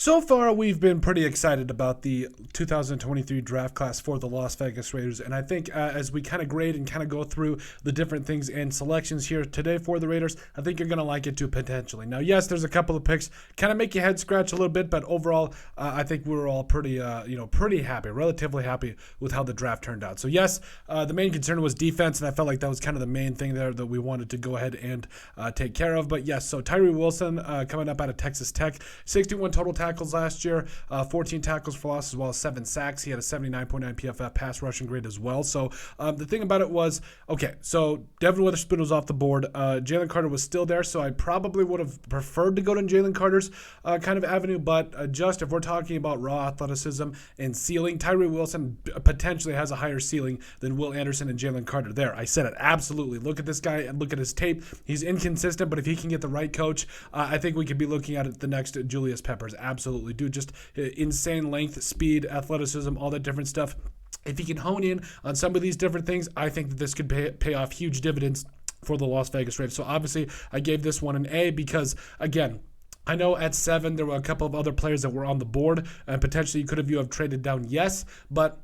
So far, we've been pretty excited about the 2023 draft class for the Las Vegas Raiders, and I think as we kind of grade and kind of go through the different things and selections here today for the Raiders, I think you're going to like it too potentially. Now, yes, there's a couple of picks kind of make your head scratch a little bit, but overall, I think we were all pretty happy, relatively happy with how the draft turned out. So yes, the main concern was defense, and I felt like that was kind of the main thing there that we wanted to go ahead and take care of. But yes, so Tyree Wilson coming up out of Texas Tech, 61 total tackles last year, 14 tackles for loss as well as 7 sacks. He had a 79.9 PFF pass rushing grade as well. So the thing about it was, okay, so Devin Witherspoon was off the board. Jalen Carter was still there, so I probably would have preferred to go to Jalen Carter's kind of avenue, but just if we're talking about raw athleticism and ceiling, Tyree Wilson potentially has a higher ceiling than Will Anderson and Jalen Carter. There, I said it, absolutely. Look at this guy and look at his tape. He's inconsistent, but if he can get the right coach, I think we could be looking at the next Julius Peppers. Absolutely. Dude, just insane length, speed, athleticism, all that different stuff. If he can hone in on some of these different things, I think that this could pay off huge dividends for the Las Vegas Raiders. So obviously, I gave this one an A because, again, I know at 7 there were a couple of other players that were on the board, and potentially you have traded down, yes, but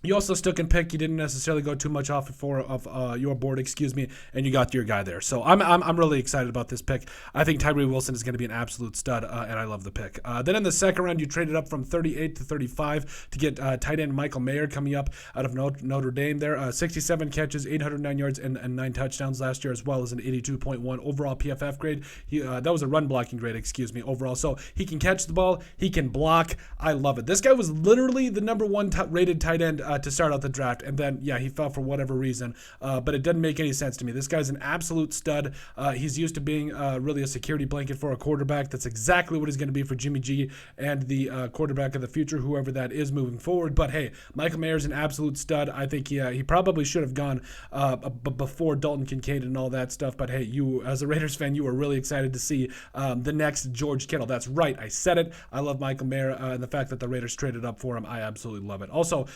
you also still can pick. You didn't necessarily go too much off of your board, and you got your guy there. So I'm really excited about this pick. I think Tyree Wilson is going to be an absolute stud, and I love the pick. Then in the second round, you traded up from 38 to 35 to get tight end Michael Mayer coming up out of Notre Dame there. 67 catches, 809 yards, and 9 touchdowns last year, as well as an 82.1 overall PFF grade. That was a run blocking grade, overall. So he can catch the ball. He can block. I love it. This guy was literally the number 1 rated tight end to start out the draft, and then he fell for whatever reason, but it doesn't make any sense to me. This guy's an absolute stud. He's used to being really a security blanket for a quarterback. That's exactly what he's going to be for Jimmy G and the quarterback of the future, whoever that is moving forward. But hey, Michael Mayer's an absolute stud. I think he probably should have gone before Dalton Kincaid and all that stuff, but hey, you as a Raiders fan, you were really excited to see the next George Kittle. That's right, I said it. I love Michael Mayer, and the fact that the Raiders traded up for him, I absolutely love it. Also,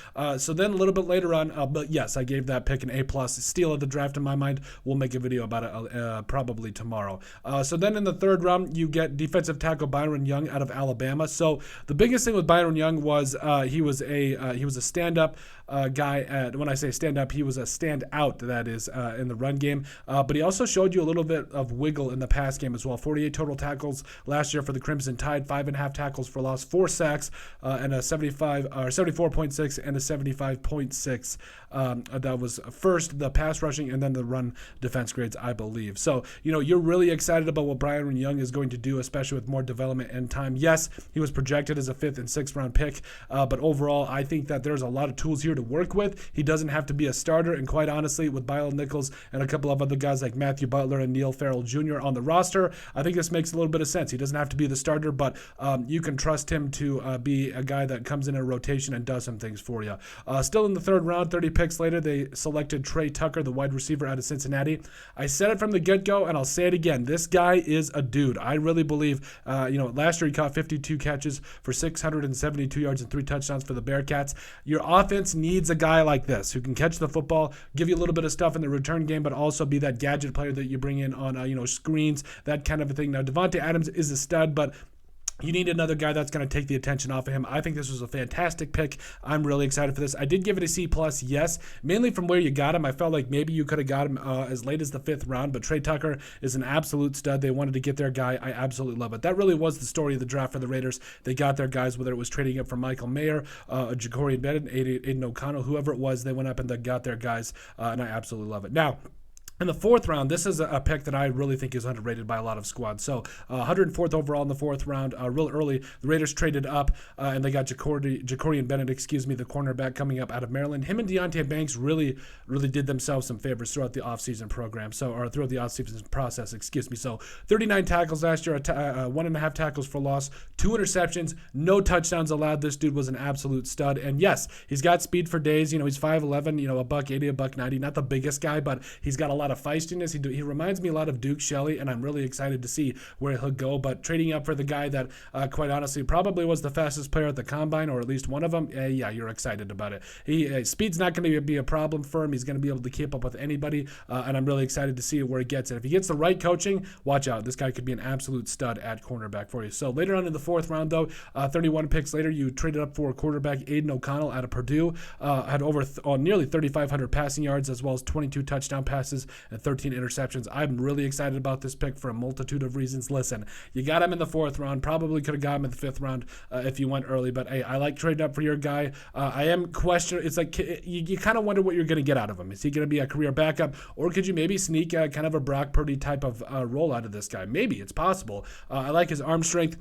so then a little bit later on, but yes, I gave that pick an A+. Steal of the draft in my mind. We'll make a video about it probably tomorrow. So then in the third round, you get defensive tackle Byron Young out of Alabama. So the biggest thing with Byron Young was he was a stand-up guy. When I say stand-up, he was a stand-out, that is, in the run game. But he also showed you a little bit of wiggle in the pass game as well. 48 total tackles last year for the Crimson Tide, 5.5 tackles for loss, 4 sacks, and a 74.6 and a 75.6. That was first the pass rushing and then the run defense grades, I believe. So, you're really excited about what Byron Young is going to do, especially with more development and time. Yes, he was projected as a 5th and 6th round pick, but overall, I think that there's a lot of tools here to work with. He doesn't have to be a starter, and quite honestly, with Bilal Nichols and a couple of other guys like Matthew Butler and Neil Farrell Jr. on the roster, I think this makes a little bit of sense. He doesn't have to be the starter, but you can trust him to be a guy that comes in a rotation and does some things for you. Still in the third round, 30 picks later, they selected Trey Tucker, the wide receiver out of Cincinnati. I said it from the get-go, and I'll say it again. This guy is a dude. I really believe, last year he caught 52 catches for 672 yards and 3 touchdowns for the Bearcats. Your offense needs a guy like this who can catch the football, give you a little bit of stuff in the return game, but also be that gadget player that you bring in on, screens, that kind of a thing. Now, Devontae Adams is a stud, but you need another guy that's going to take the attention off of him. I think this was a fantastic pick. I'm really excited for this. I did give it a C+, yes, mainly from where you got him. I felt like maybe you could have got him as late as the 5th round, but Trey Tucker is an absolute stud. They wanted to get their guy. I absolutely love it. That really was the story of the draft for the Raiders. They got their guys, whether it was trading up for Michael Mayer, Ja'Cory Bennett, Aiden O'Connell, whoever it was, they went up and they got their guys, and I absolutely love it. Now, in the 4th round, this is a pick that I really think is underrated by a lot of squads. So 104th overall in the 4th round, real early. The Raiders traded up, and they got Ja'Cory Bennett, the cornerback coming up out of Maryland. Him and Deonte Banks really did themselves some favors throughout the offseason program, or throughout the offseason process, So 39 tackles last year, 1.5 tackles for loss, 2 interceptions, no touchdowns allowed. This dude was an absolute stud. And yes, he's got speed for days. He's 5'11", $180, $190. Not the biggest guy, but he's got a lot lot of feistiness. He reminds me a lot of Duke Shelley, and I'm really excited to see where he'll go. But trading up for the guy that, quite honestly, probably was the fastest player at the combine, or at least one of them, yeah, you're excited about it. Speed's not going to be a problem for him. He's going to be able to keep up with anybody, and I'm really excited to see where he gets it. If he gets the right coaching, watch out. This guy could be an absolute stud at cornerback for you. So later on in the fourth round, though, 31 picks later, you traded up for quarterback Aiden O'Connell out of Purdue. Had over nearly 3,500 passing yards, as well as 22 touchdown passes and 13 interceptions. I'm really excited about this pick for a multitude of reasons. Listen, you got him in the fourth round. Probably could have got him in the fifth round if you went early. But hey, I like trading up for your guy. I am questioning. It's like you kind of wonder what you're going to get out of him. Is he going to be a career backup, or could you maybe sneak kind of a Brock Purdy type of role out of this guy? Maybe it's possible. I like his arm strength.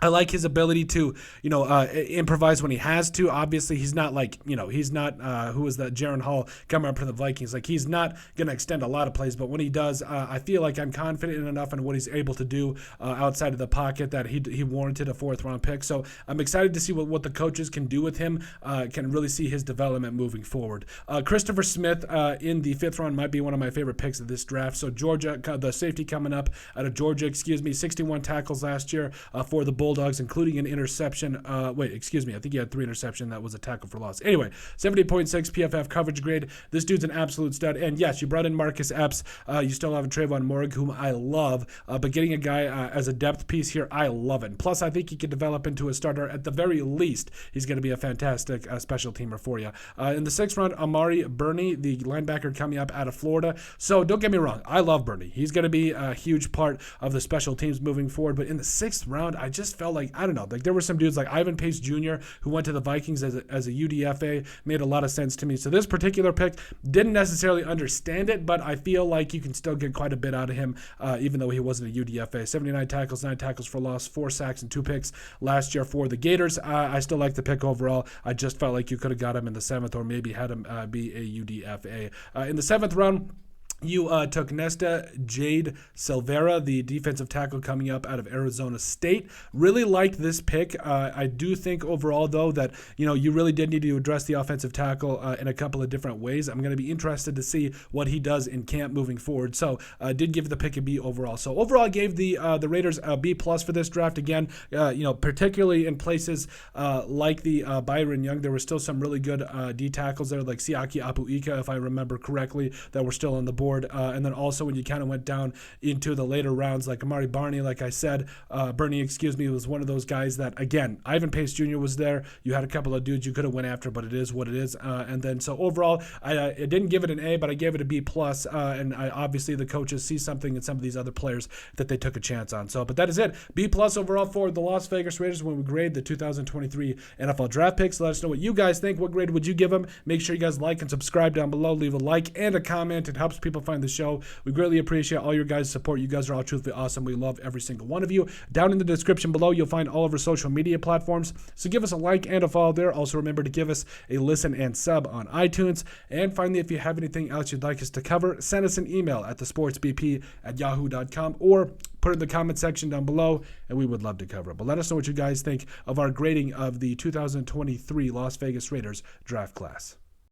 I like his ability to, improvise when he has to. Obviously, he's not like, he's not, who was that, Jaron Hall coming up for the Vikings. Like, he's not going to extend a lot of plays, but when he does, I feel like I'm confident enough in what he's able to do outside of the pocket that he warranted a fourth-round pick. So I'm excited to see what the coaches can do with him, can really see his development moving forward. Christopher Smith in the fifth round might be one of my favorite picks of this draft. So Georgia, the safety coming up out of Georgia, 61 tackles last year for the Bulldogs, including an interception. I think he had 3 interceptions. That was a tackle for loss. Anyway, 70.6 PFF coverage grade. This dude's an absolute stud. And yes, you brought in Marcus Epps. You still have Trayvon Moehrig, whom I love. But getting a guy as a depth piece here, I love it. Plus, I think he could develop into a starter. At the very least, he's going to be a fantastic special teamer for you. In the sixth round, Amari Burney, the linebacker coming up out of Florida. So don't get me wrong. I love Burney. He's going to be a huge part of the special teams moving forward. But in the sixth round, I just felt like, I don't know, like there were some dudes like Ivan Pace Jr. who went to the Vikings as a UDFA, made a lot of sense to me. So this particular pick, didn't necessarily understand it, but I feel like you can still get quite a bit out of him, even though he wasn't a UDFA. 79 tackles, 9 tackles for loss, 4 sacks, and 2 picks last year for the Gators. I still like the pick overall. I just felt like you could have got him in the 7th, or maybe had him be a UDFA. In the 7th round, you took Nesta Jade Silvera, the defensive tackle coming up out of Arizona State. Really liked this pick. I do think overall, though, that you really did need to address the offensive tackle in a couple of different ways. I'm going to be interested to see what he does in camp moving forward. So did give the pick a B overall. So overall, I gave the Raiders a B+ for this draft. Again, particularly in places like the Byron Young, there were still some really good D tackles there, like Siaki Apuika, if I remember correctly, that were still on the board. And then also when you kind of went down into the later rounds, like Amari Burney, like I said, Burney, was one of those guys that, again, Ivan Pace Jr. was there. You had a couple of dudes you could have went after, but it is what it is. And then so overall, I didn't give it an A, but I gave it a B+. And obviously the coaches see something in some of these other players that they took a chance on. So, but that is it. B+ overall for the Las Vegas Raiders when we grade the 2023 NFL draft picks. Let us know what you guys think. What grade would you give them? Make sure you guys like and subscribe down below. Leave a like and a comment. It helps people find the show. We greatly appreciate all your guys' support. You guys are all truthfully awesome. We love every single one of you. Down in the description below, you'll find all of our social media platforms. So give us a like and a follow there. Also remember to give us a listen and sub on iTunes. And finally, if you have anything else you'd like us to cover, send us an email at thesportsbp@yahoo.com or put it in the comment section down below, and we would love to cover it. But let us know what you guys think of our grading of the 2023 Las Vegas Raiders draft class.